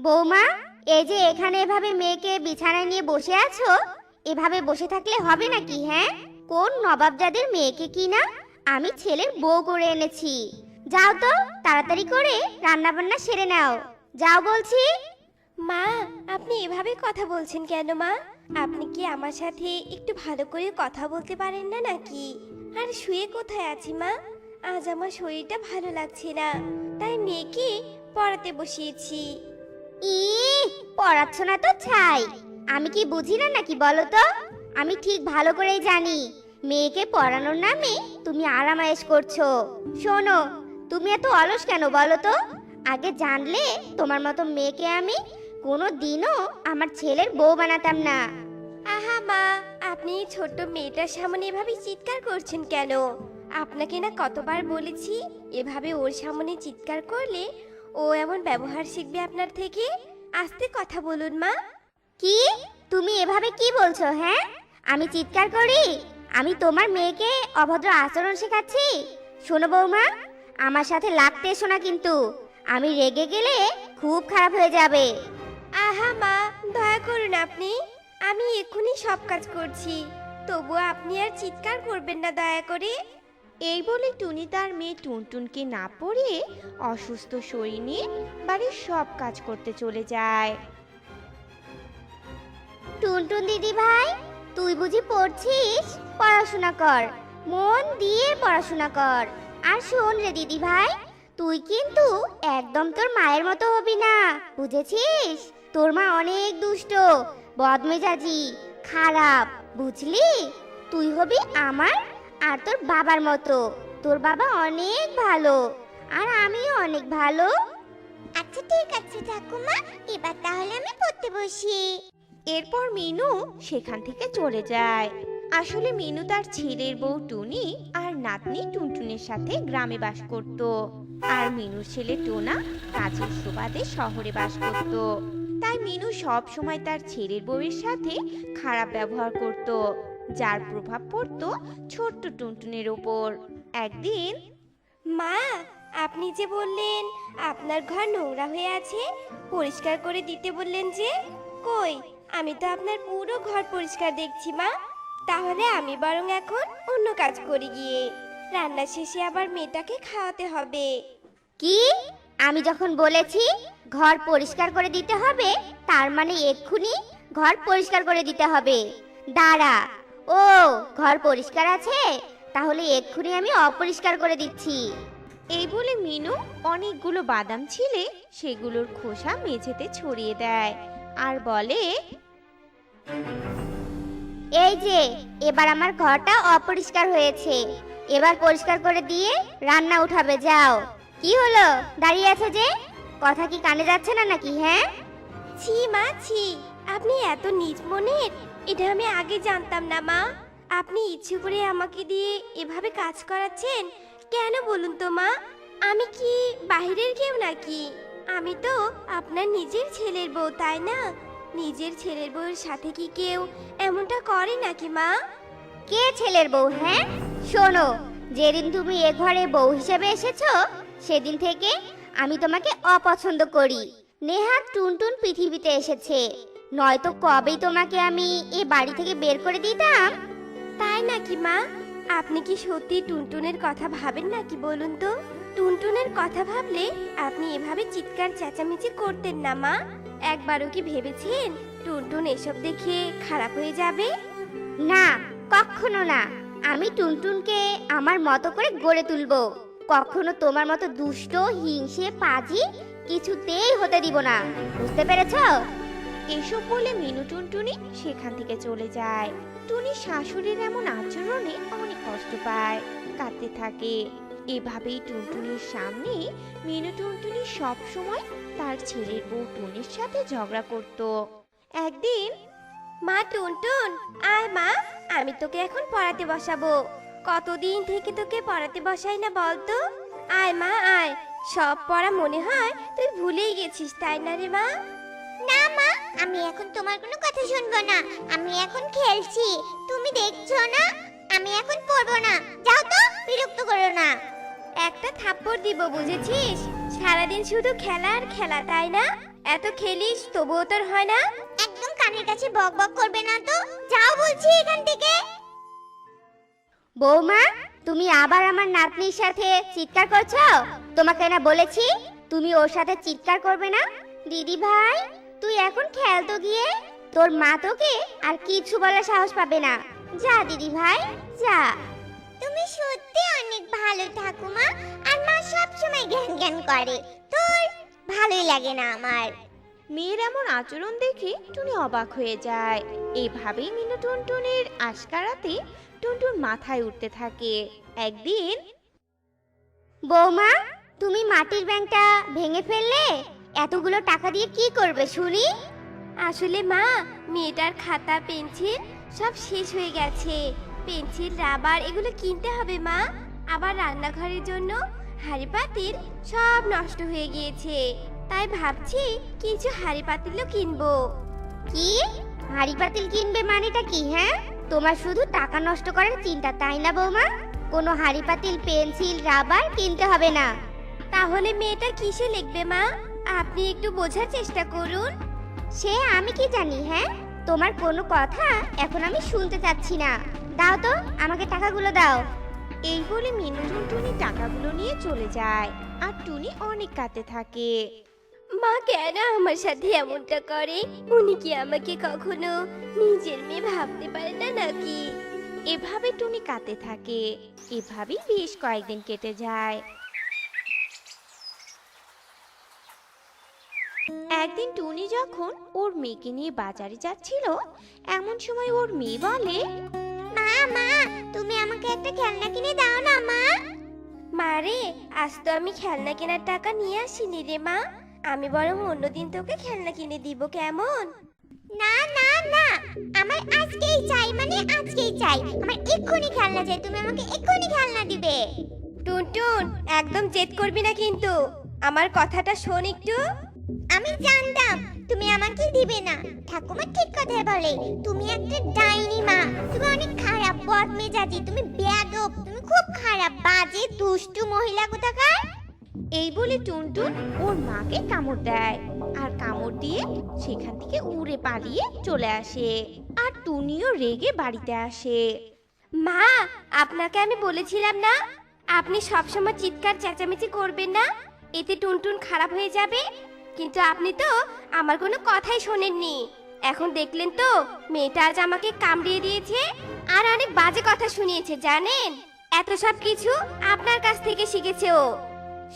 বৌমা, এই যে এখানে এভাবে মেয়েকে বিছানায় নিয়ে বসে আছো, এভাবে বসে থাকলে হবে নাকি? হ্যাঁ, কোন নবাবজাদের মেয়েকে কিনা আমি ছেলের বউ করে এনেছি। যাও তো, তাড়াতাড়ি করে রান্না বান্না সেরে নাও। যাও বলছি। মা, আপনি এভাবে কথা বলছেন কেন মা? আপনি কি আমার সাথে একটু ভালো করে কথা বলতে পারেন না নাকি? আর শুয়ে কোথায় আছি মা? আজ আমার শরীরটা ভালো লাগছে না, তাই মেয়েকে পড়াতে বসিয়েছি। ই, পড়াচ্ছ না তো ছাই। আমি কি বুঝি না নাকি বলো তো? আমি ঠিক ভালো করেই জানি মেয়েকে পড়ানোর নামে তুমি আরামায়েশ করছো। শোনো, তুমি এত অলস কেন বলো তো? আগে জানলে তোমার মতো মেয়েকে আমি কোনো দিনও আমার ছেলের বউ বানাতাম না। আহা মা, আপনি এই ছোট্ট মেয়েটার সামনে এভাবে চিৎকার করছেন কেন? আপনাকে না কতবার বলেছি এভাবে ওর সামনে চিৎকার করলে ও এমন ব্যবহার শিখবে আপনার থেকে। আস্তে কথা বলুন মা। কি? তুমি এভাবে কি বলছো? হ্যাঁ, আমি চিৎকার করি? আমি তোমার মেয়েকে অভদ্র আচরণ শেখাচ্ছি? শোনো বৌমা, আমার সাথে লাগতে এসো না কিন্তু। আমি রেগে গেলে খুব খারাপ হয়ে যাবে। আহা মা, দয়া করুন আপনি। আমি এক্ষুনি সব কাজ করছি, তবুও আপনি আর চিৎকার করবেন না দয়া করে। এই বলে টুনি তার মেয়ে টুনটুনকে না পড়িয়ে অসুস্থ শরীর নিয়ে বাড়ির সব কাজ করতে চলে যায়। টুনটুন দিদি ভাই, তুই বুঝি পড়ছিস? পড়াশোনা কর, মন দিয়ে পড়াশোনা কর। আর শোন রে দিদি ভাই, তুই কিন্তু একদম তোর মায়ের মতো হবি না, বুঝেছিস? তোর মা অনেক দুষ্ট, বদমেজাজি, খারাপ, বুঝলি? তুই হবি আমার আর তোর বাবার মতো। তোর বাবা অনেক ভালো, আর আমিও অনেক ভালো। আচ্ছা ঠিক আছে ঠাকুমা, এবার তাহলে আমি পড়তে বসি। এরপর মিনু সেখান থেকে চলে যায়। আসলে মিনু তার ছেলের বউ টুনি আর নাতনি টুনটুনের সাথে গ্রামে বাস করত, আর মিনুর ছেলে টোনা কাজের সুবাদে শহরে বাস করত। তাই মিনু সব সময় তার ছেলের বউয়ের সাথে খারাপ ব্যবহার করত, যার প্রভাব পড়তো ছোট্ট টুনটুনের ওপর। একদিন মা, আপনি যে বললেন আপনার ঘর নোংরা হয়ে আছে, পরিষ্কার করে দিতে বললেন যে, কই আমি তো আপনার পুরো ঘর পরিষ্কার দেখছি মা। তাহলে আমি বরং এখন অন্য কাজ করি গিয়ে। রান্না শেষে আবার মেয়েটাকে খাওয়াতে হবে। কি? আমি যখন বলেছি ঘর পরিষ্কার করে দিতে হবে, তার মানে এক্ষুনি ঘর পরিষ্কার করে দিতে হবে। দাঁড়া, ও ঘর পরিষ্কার আছে, তাহলে এক্ষুনি আমি অপরিষ্কার করে দিচ্ছি। এই বলে মিনু অনেকগুলো বাদাম ছিলে সেগুলোর খোসা মেঝেতে ছড়িয়ে দেয় আর বলে, এই যে এবার আমার ঘরটা অপরিষ্কার হয়েছে, এবার পরিষ্কার করে দিয়ে রান্না উঠাবে। যাও। কি হলো, দাঁড়িয়ে আছে যে? কথা কি কানে যাচ্ছে না নাকি? হ্যাঁ, ছি মা ছি, আপনি এত নিজ মনের, এটা আমি আগে জানতাম না মা। আপনি ইচ্ছে করে আমাকে দিয়ে এভাবে কাজ করাচ্ছেন কেন বলুন তো মা? আমি কি বাইরের কেউ নাকি? আমি তো আপনার নিজের ছেলের বউ, তাই না? নিজের ছেলের বউয়ের সাথে কি কেউ এমনটা করে নাকি মা? কে ছেলের বউ? হ্যাঁ, শোনো, যেদিন তুমি এ ঘরে বউ হিসেবে এসেছো সেদিন থেকে আমি তোমাকে অপছন্দ করি। নেহাত টুনটুন পৃথিবীতে এসেছে, নয়তো কবেই তোমাকে আমি এ বাড়ি থেকে বের করে দিতাম। তাই নাকি মা? আপনি কি সত্যি টুনটুনের কথা ভাবেন নাকি বলুন তো? টুনটুনের কথা ভাবলে আপনি এভাবে চিৎকার চেঁচামেচি করতেন না মা। একবারও কি ভেবেছেন টুনটুন এসব দেখে খারাপ হয়ে যাবে? না, কখনো না। আমি টুনটুনকে আমার মতো করে গড়ে তুলবো। কখনো তোমার মতো দুষ্ট, হিংসে, পাজি কিছুতেই হতে দিব না, বুঝতে পেরেছো? এসব বলে মিনু টুনটুনি সেখান থেকে চলে যায়। টুনি শাশুড়ির এমন আচরণে অনেক কষ্ট পায়, কাঁদতে থাকে। এভাবেই টুনটুনির সামনে মিনু টুনটুনি সব সময় তার ছেলের বউ টুনির সাথে ঝগড়া করত। একদিন মা টুনটুন, আয় মা, আমি তোকে এখন পড়াতে বসাবো। কতদিন থেকে তোকে পড়াতে বসাই না বলতো? আয় মা আয়, সব পড়া মনে হয় তুই ভুলেই গেছিস, তাই না রে মা? না মা, আমি এখন তোমার কোনো কথা শুনবো না। আমি এখন খেলছি, তুমি দেখছো না? আমি এখন পড়বো না। যাও তো, বিরক্ত করো না। একটা থাপ্পড় দিব, বুঝেছিস? সারাদিন শুধু খেলা আর খেলা, তাই না? এত খেলিস তবুও তোর হয় না? একদম কানের কাছে বক বক করবে না তো, যাও বলছি এখান থেকে। বৌমা, তুমি আবার আমার নাতনির সাথে চিৎকার করছো? তোমাকে না বলেছি তুমি ওর সাথে চিৎকার করবে না। দিদি ভাই, তুই এখন খেল তো গিয়ে, তোর মা তোকে আর কিছু বলার সাহস পাবে না। যা দিদি ভাই, যা। তুমি সত্যি অনেক ভালো ঠাকুমা, আর মা সব সময় জ্ঞান জ্ঞান করে, তোর ভালোই লাগে না আমার। মেয়ের এমন আচরণ দেখে টুনি অবাক হয়ে যায়। এভাবেই মিনু টুনটুনের আশকারাতে টুনটুন মাথায় উঠতে থাকে। একদিন, বৌমা, তুমি মাটির ব্যাংকটা ভেঙে ফেললে, এতগুলো টাকা দিয়ে কি করবে শুনি? আসলে মা, মেয়েটার খাতা পেন্সিল সব শেষ হয়ে গেছে। পেন্সিল, রাবার এগুলো কিনতে হবে মা। আবার রান্নাঘরের জন্য হাঁড়ি পাতিল সব নষ্ট হয়ে গিয়েছে। তাই ভাবছি কিছু হাঁড়ি পাতিলও কিনবো। কি হাড়ি পাতিল কিনবে মানেটা কি? হ্যাঁ, তোমার শুধু টাকা নষ্ট করার চিন্তা, তাই না বৌমা? কোনো হাড়ি পাতিল, পেন্সিল, রাবার কিনতে হবে না। তাহলে মেয়েটা কিসে লিখবে মা? আপনি একটু বোঝার চেষ্টা করুন। সে আমি কি জানি? হ্যাঁ, তোমার কোনো কথা এখন আমি শুনতে চাচ্ছি না। দাও তো, আমাকে টাকাগুলো দাও। এই বলে মিনু টুনটুনি টাকাগুলো নিয়ে চলে যায়। আর টুনি অনেক কাঁদতে থাকে। মা কেন আমার সাথে এমনটা করে? উনি কি আমাকে কখনো নিজের মেয়ে ভাবতে পারে না নাকি? এভাবে টুনি কাঁদতে থাকে। এভাবেই বেশ কয়েকদিন কেটে যায়। একদিন টুনি যখন ওর মেয়েকে নিয়ে বাজারে যাচ্ছিল, এমন সময় ওর মেয়ে বলে, মা মা, তুমি আমাকে একটা খেলনা কিনে দাও না মা। মারে, আজ তো আমি খেলনা কেনার টাকা নিয়ে আসিনি রে মা। আমি বরং অন্যদিন তোকে খেলনা কিনে দিব, কেমন? না না না, আমার আজকেই চাই, মানে আজকেই চাই। আমার এক্ষুনি খেলনা চাই, তুমি আমাকে এক্ষুনি খেলনা দিবে। টুনটুন, একদম জেদ করবি না কিন্তু। আমার কথাটা শোন একটু। আমি জানতাম তুমি আমাকে দিবে না। ঠাকুমা ঠিক কথাই বলে, তুমি একটা ডাইনি মা। তুমি অনেক খারাপ, বদমেজাজি, তুমি বেয়াদব, তুমি খুব খারাপ, বাজে, দুষ্টু মহিলা কোথাকার। এই বলে টুনটুন ওর মাকে কামড় দেয়। আর কামড় দিয়ে সেখান থেকে উড়ে পালিয়ে চলে আসে। আর টুনিও রেগে বাড়িতে আসে। মা, আপনাকে আমি বলেছিলাম না আপনি সবসময় চিৎকার চেঁচামেচি করবেন না, এতে টুনটুন খারাপ হয়ে যাবে। কিন্তু আপনি তো আমার কোনো কথাই শোনেননি। এখন দেখলেন তো, মেয়েটা আজ আমাকে কামড়িয়ে দিয়েছে আর অনেক বাজে কথা শুনিয়েছে জানেন। এত সব কিছু আপনার কাছ থেকে শিখেছে ও।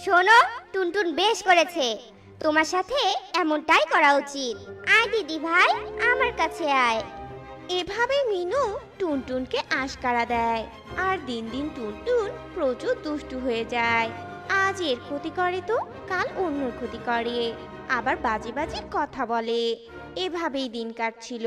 শোনো, টুনটুন বেশ করেছে, তোমার সাথে এমনটাই করা উচিত। আয় দিদি ভাই, আমার কাছে আয়। এভাবে মিনু টুনটুনকে আশকারা দেয়। আর দিন দিন টুনটুন প্রচুর দুষ্টু হয়ে যায়। আজ এর ক্ষতি করে তো কাল অন্যর ক্ষতি করে, আবার বাজে বাজে কথা বলে। এভাবেই দিন কাটছিল।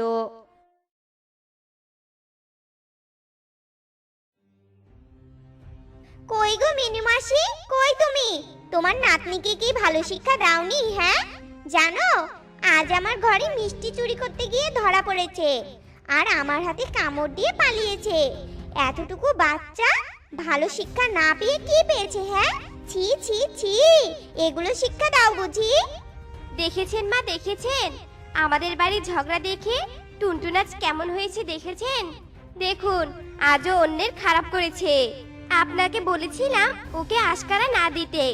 কই গো মিনু মাসি, কই তুমি? তোমার নাতনিকে কি ভালো শিক্ষা দাওনি? হ্যাঁ, জানো আজ আমার ঘরে মিষ্টি চুরি করতে গিয়ে ধরা পড়েছে, আর আমার হাতে কামড় দিয়ে পালিয়েছে। এতটুকু বাচ্চা ভালো শিক্ষা না পেয়ে কি পেয়েছে? হ্যাঁ, ছি ছি ছি, এগুলো শিক্ষা দাও বুঝি? দেখেছেন মা, দেখেছেন আমাদের বাড়ির ঝগড়া দেখে টুনটুন আজ কেমন হয়েছে দেখেছেন? দেখুন, আজও অন্যের খারাপ করেছে। আপনাকে বলেছিলাম ওকে আশকারা না দিতে,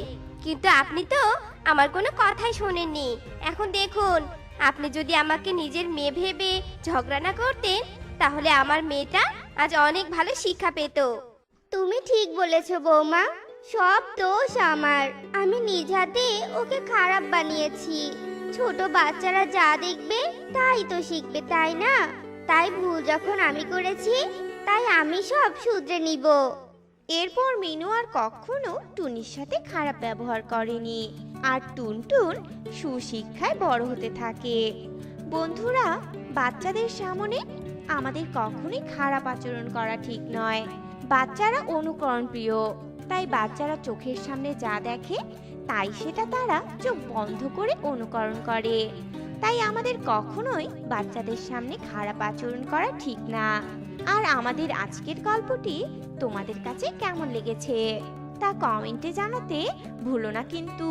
কিন্তু আপনি তো আমার কোনো কথাই শোনেননি। এখন দেখুন, আপনি যদি আমাকে নিজের মেয়ে ভেবে ঝগড়া না করতেন, তাহলে আমার মেয়েটা আজ অনেক ভালো শিক্ষা পেত। তুমি ঠিক বলেছো বৌমা, সব দোষ আমার। আমি নিজ হাতে ওকে খারাপ বানিয়েছি। ছোট বাচ্চারা যা দেখবে তাই তো শিখবে, তাই না? তাই ভুল যখন আমি করেছি, তাই আমি সব শুধরে নিব। এরপর মিনু আর কখনো টুনির সাথে খারাপ ব্যবহার করেনি। আর টুনটুন সুশিক্ষায় বড় হতে থাকে। বন্ধুরা, বাচ্চাদের সামনে আমাদের কখনোই খারাপ আচরণ করা ঠিক নয়। বাচ্চারা অনুকরণ প্রিয়, তাই বাচ্চারা চোখের সামনে যা দেখে তাই সেটা তারা চোখ বন্ধ করে অনুকরণ করে। তাই আমাদের কখনোই বাচ্চাদের সামনে খারাপ আচরণ করা ঠিক না। আর আমাদের আজকের গল্পটি তোমাদের কাছে কেমন লেগেছে তা কমেন্টে জানাতে ভুলো না কিন্তু।